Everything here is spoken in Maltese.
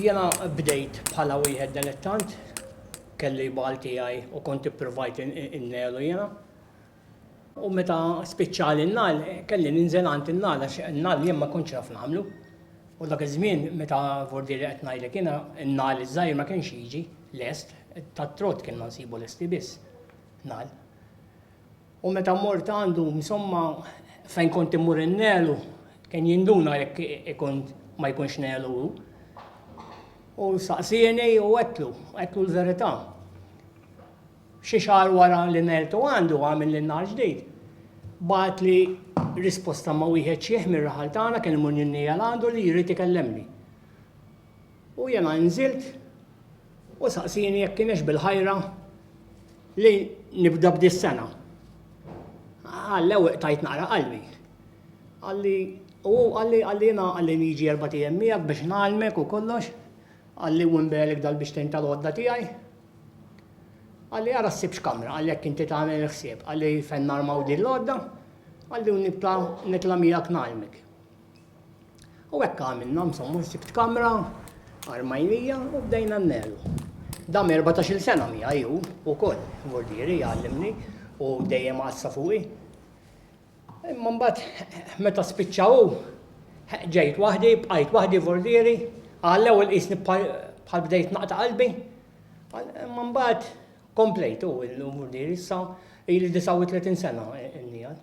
Jiena bdejt bħala wieħed dilettant, kelli bal tiegħi u kont ippruvajt innelu jiena. U meta spiċċali n-nagħal, kelli ninżel għand in-nagħal għax in-nagħal jien ma kontx naf nagħmlu. U dak iż-żmien meta vordieri qed ngħidlek jiena n-nagħal iż-żgħir ma kienx jiġi lest, tat-trott kien nsibu lesti biss nagħal. U meta mort għandu insomma fejn kont immur innelu, kien jinduna jekk ikun ma jkunx nelu hu. U saqsieni u għetlu l-verità. Xi xahar wara li neltu għandu għamil lin-nar ġdid. Bagħat li risposta ma' wieħed xieħ mir-raħal tagħna kien imur jnieghel għandu li jrid ikellemni. U jiena nżilt u saqsieni jekk kienx bil-ħajra li nibda b'di sena. Għallew tajt naqra qalbi. Għalli niġi 4 ijiem miegħek biex nagħlmek u kollox. Għalli wimbelek dal-bixtejn tal-għodda tiegħi. Għalli għara ssibx kamra, għalli jekk inti tagħmel ħsieb, għalli fejn narmaw din l-għodda, għalli nitla miegħek nagħlmek. U hekk għamilna, insomma, sibt kamra, armajnija u bdejna nnelu. Dam 14-il sena miegħi hu wkoll, vordieri jgħallimni u dejjem għassa fuqi. Imma mbagħad meta spiċċaw ġejt waħdi, bqajt waħdi vordieri, għall-ewwel qisni bħal bdejt naqta' qalbi. Imma mbagħad komplejt hu l-vordieri issa ili 39 sena n-nieghel.